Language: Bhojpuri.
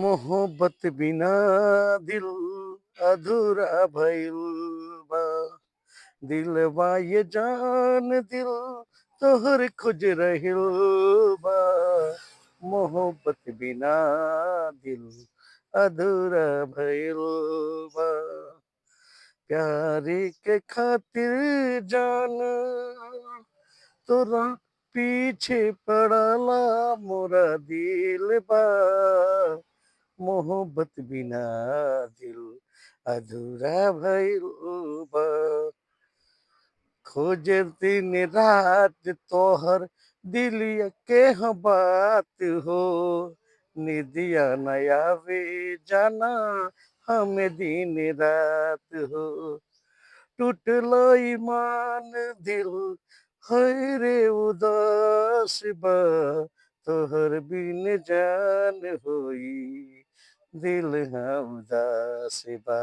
मोहब्बत बिना दिल अधूरा भइल बा। दिलवा ये जान दिल तोहर खोज रहिल बा। मोहब्बत बिना दिल अधूरा भइल बा। प्यारी के खातिर जान तोरा पीछे पड़ला मोरा दिल बा। मोहब्बत बिना दिल अधूरा भइल बा। खोजे दिन रात तोहर दिलिया के ह बात हो। निदिया नया वे जाना हमें दिन रात हो। टूटलो ईमान दिल है रे उदास बा। तोहर बिन जान होई दिल हाँ उदास बा।